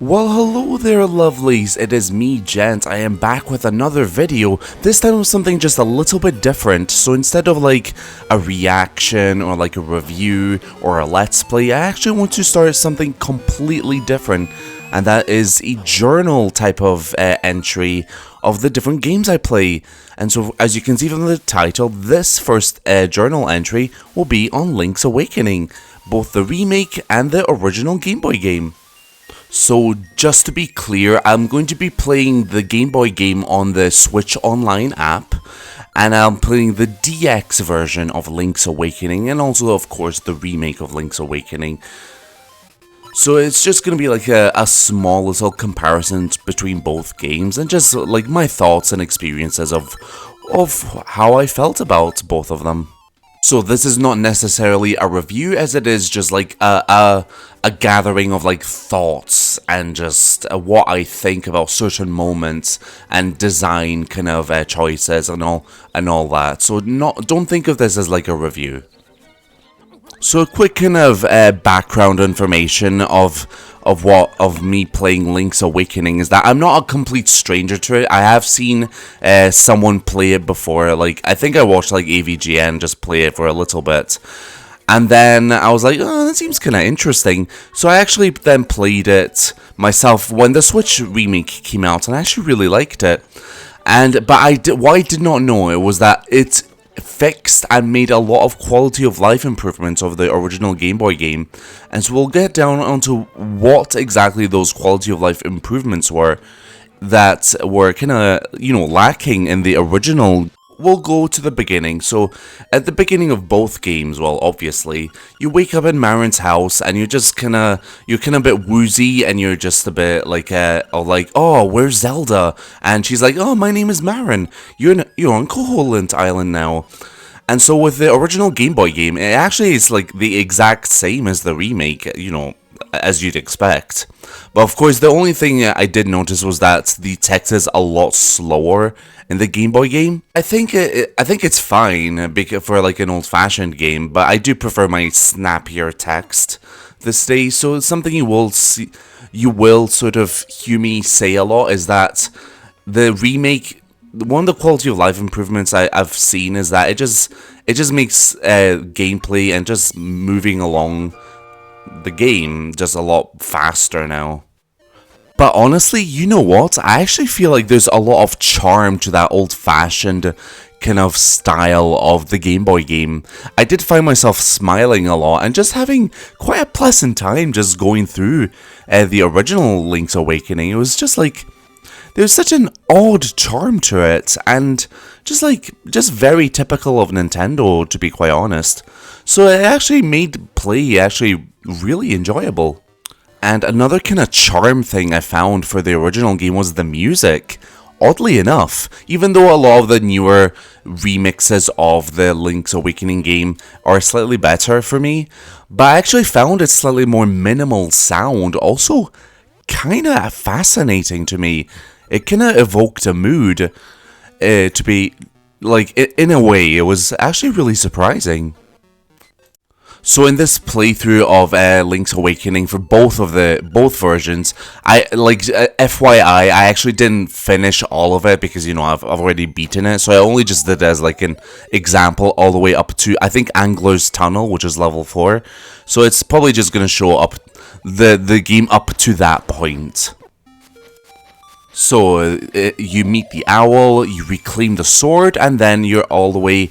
Well, hello there lovelies, it is me Gent. I am back with another video, this time with something just a little bit different. So instead of like a reaction or like a review or a let's play, I actually want to start something completely different. And that is a journal type of entry of the different games I play. And so as you can see from the title, this first journal entry will be on Link's Awakening, both the remake and the original Game Boy game. So just to be clear, I'm going to be playing the Game Boy game on the Switch Online app, and I'm playing the DX version of Link's Awakening, and also of course the remake of Link's Awakening. So it's just going to be like a small little comparison between both games, and just like my thoughts and experiences of how I felt about both of them. So this is not necessarily a review, as it is just like a gathering of like thoughts and just what I think about certain moments and design kind of choices and all that. So don't think of this as like a review. So a quick kind of background information of me playing Link's Awakening is that I'm not a complete stranger to it. I have seen someone play it before. Like I think I watched like AVGN just play it for a little bit, and then I was like, oh, that seems kind of interesting. So I actually then played it myself when the Switch remake came out, and I actually really liked it. But what I did not know it was that it fixed and made a lot of quality of life improvements of the original Game Boy game, and so we'll get down onto what exactly those quality of life improvements were that were kind of, lacking in the original. We'll go to the beginning. So at the beginning of both games, well, obviously you wake up in Marin's house and you're kind of a bit woozy, and you're just a bit like oh, where's Zelda? And she's like, oh, my name is Marin, you're on Koholint Island now. And so with the original Game Boy game, it actually is like the exact same as the remake, as you'd expect. But of course, the only thing I did notice was that the text is a lot slower in the Game Boy game. I think it's fine for like an old-fashioned game, but I do prefer my snappier text this day. So it's something you will sort of hear me say a lot is that the remake, one of the quality of life improvements I've seen is that it just makes gameplay and just moving along the game just a lot faster now. But honestly, you know what? I actually feel like there's a lot of charm to that old-fashioned kind of style of the Game Boy game. I did find myself smiling a lot and just having quite a pleasant time just going through the original Link's Awakening. It was just like, there's such an odd charm to it, and just very typical of Nintendo, to be quite honest. So it actually made play actually really enjoyable. And another kind of charm thing I found for the original game was the music. Oddly enough, even though a lot of the newer remixes of the Link's Awakening game are slightly better for me, but I actually found its slightly more minimal sound also kind of fascinating to me. It kind of evoked a mood to be, like, in a way, it was actually really surprising. So in this playthrough of Link's Awakening for both versions, FYI, I actually didn't finish all of it because, I've already beaten it, so I only just did it as like an example all the way up to, I think, Angler's Tunnel, which is level 4. So it's probably just going to show up the game up to that point. So you meet the owl, you reclaim the sword, and then you're all the way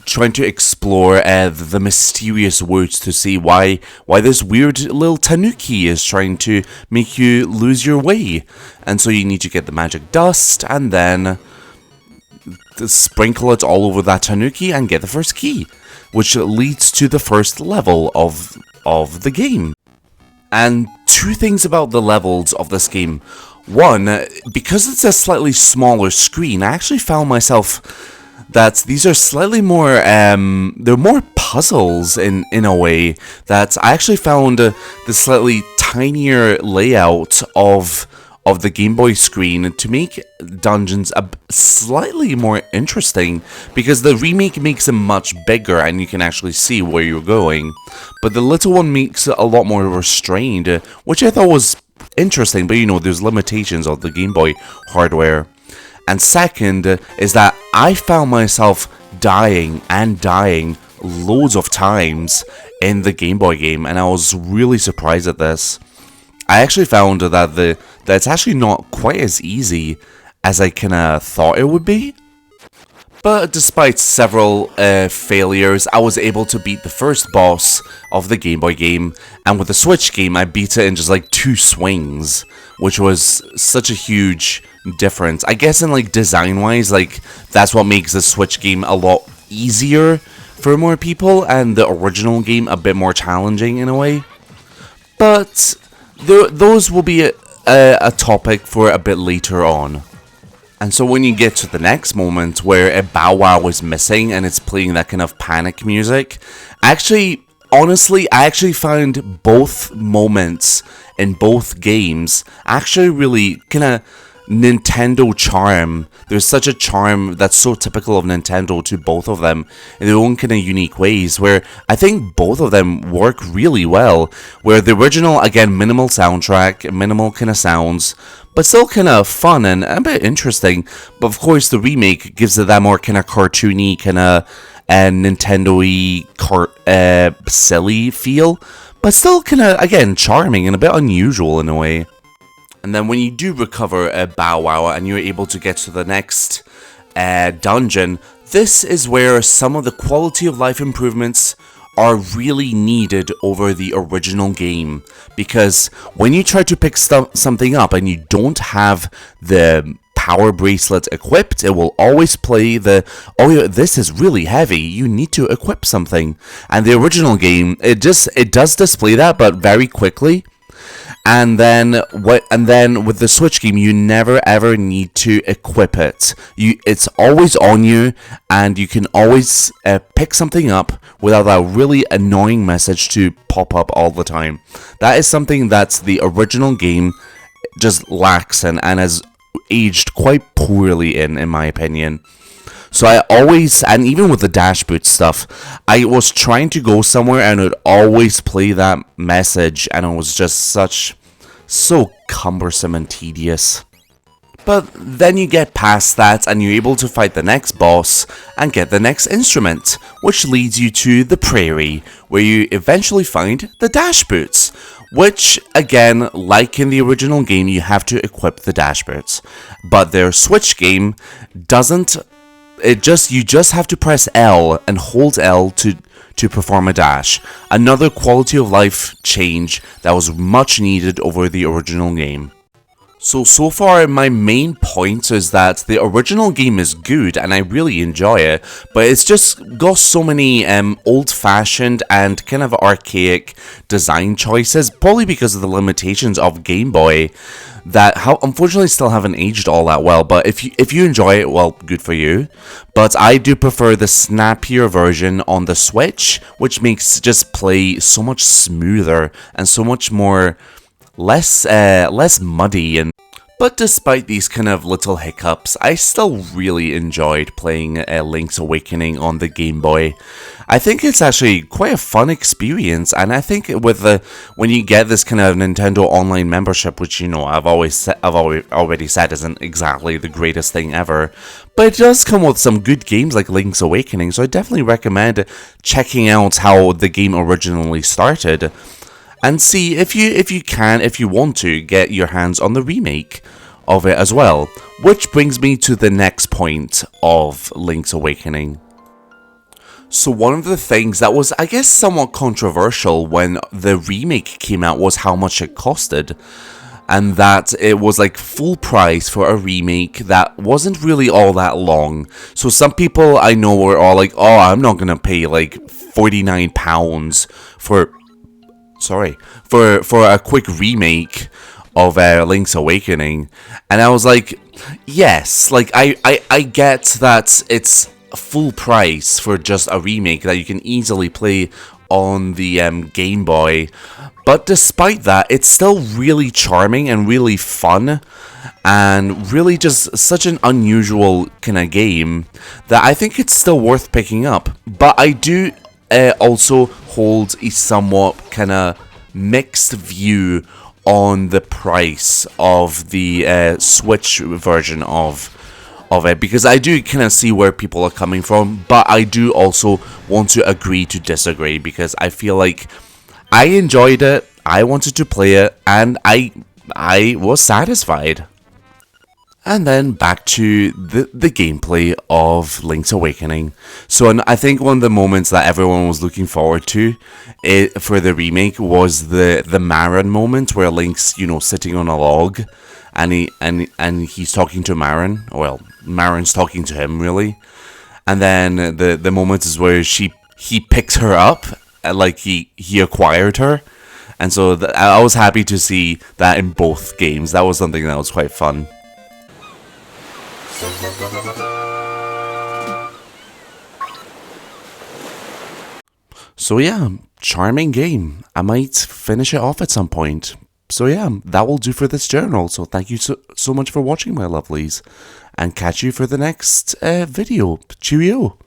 trying to explore the mysterious woods to see why this weird little tanuki is trying to make you lose your way. And so you need to get the magic dust and then sprinkle it all over that tanuki and get the first key, which leads to the first level of the game. And two things about the levels of this game. One, because it's a slightly smaller screen, I actually found myself that these are slightly more, they're more puzzles in a way, that I actually found the slightly tinier layout of the Game Boy screen to make dungeons slightly more interesting, because the remake makes them much bigger and you can actually see where you're going, but the little one makes it a lot more restrained, which I thought was interesting, but you know, there's limitations of the Game Boy hardware. And second is that I found myself dying and dying loads of times in the Game Boy game, and I was really surprised at this. I actually found that it's actually not quite as easy as I kinda thought it would be. But despite several failures, I was able to beat the first boss of the Game Boy game, and with the Switch game, I beat it in just like 2 swings, which was such a huge difference. I guess in like design-wise, like that's what makes the Switch game a lot easier for more people, and the original game a bit more challenging in a way. But those will be a topic for a bit later on. And so when you get to the next moment where a Bow Wow is missing and it's playing that kind of panic music, honestly, I actually found both moments in both games actually really kind of Nintendo charm. There's such a charm that's so typical of Nintendo to both of them in their own kind of unique ways, where I think both of them work really well. Where the original, again, minimal soundtrack, minimal kind of sounds, but still kind of fun and a bit interesting. But of course, the remake gives it that more kind of cartoony, kind of Nintendo-y, silly feel, but still kind of, again, charming and a bit unusual in a way. And then when you do recover a Bow Wow and you're able to get to the next dungeon, this is where some of the quality of life improvements are really needed over the original game. Because when you try to pick something up and you don't have the power bracelet equipped, it will always play oh yeah, this is really heavy, you need to equip something. And the original game, it does display that, but very quickly. And then with the Switch game, you never ever need to equip it. It's always on you, and you can always pick something up without that really annoying message to pop up all the time. That is something that the original game just lacks and has aged quite poorly in my opinion. So I always, and even with the dash boot stuff, I was trying to go somewhere and it would always play that message, and it was just so cumbersome and tedious. But then you get past that and you're able to fight the next boss and get the next instrument, which leads you to the prairie, where you eventually find the dash boots, which again, like in the original game, you have to equip the dash boots. But their Switch game doesn't. You just have to press L and hold L to perform a dash. Another quality of life change that was much needed over the original game. So far my main point is that the original game is good and I really enjoy it, but it's just got so many old-fashioned and kind of archaic design choices, probably because of the limitations of Game Boy, that unfortunately still haven't aged all that well. But if you enjoy it, well, good for you. But I do prefer the snappier version on the Switch, which makes just play so much smoother and so much more less muddy. But despite these kind of little hiccups, I still really enjoyed playing Link's Awakening on the Game Boy. I think it's actually quite a fun experience, and I think when you get this kind of Nintendo Online membership, which you know I've already said isn't exactly the greatest thing ever, but it does come with some good games like Link's Awakening, so I definitely recommend checking out how the game originally started. And see if you want to, get your hands on the remake of it as well. Which brings me to the next point of Link's Awakening. So one of the things that was, I guess, somewhat controversial when the remake came out was how much it costed. And that it was like full price for a remake that wasn't really all that long. So some people I know were all like, oh, I'm not gonna pay like £49 for a quick remake of Link's Awakening. And I was like, yes, like I get that it's full price for just a remake that you can easily play on the Game Boy, but despite that, it's still really charming and really fun, and really just such an unusual kind of game that I think it's still worth picking up. But I do also hold a somewhat kind of mixed view on the price of the Switch version of it, because I do kind of see where people are coming from, but I do also want to agree to disagree, because I feel like I enjoyed it, I wanted to play it, and I was satisfied. And then back to the gameplay of Link's Awakening. So I think one of the moments that everyone was looking forward to for the remake was the Marin moment, where Link's, you know, sitting on a log, and he's talking to Marin. Well, Marin's talking to him, really. And then the moment is where he picks her up, like he acquired her. And so I was happy to see that in both games. That was something that was quite fun. So yeah, charming game. I might finish it off at some point. So yeah, that will do for this journal. So thank you so much for watching, my lovelies. And catch you for the next video. Cheerio.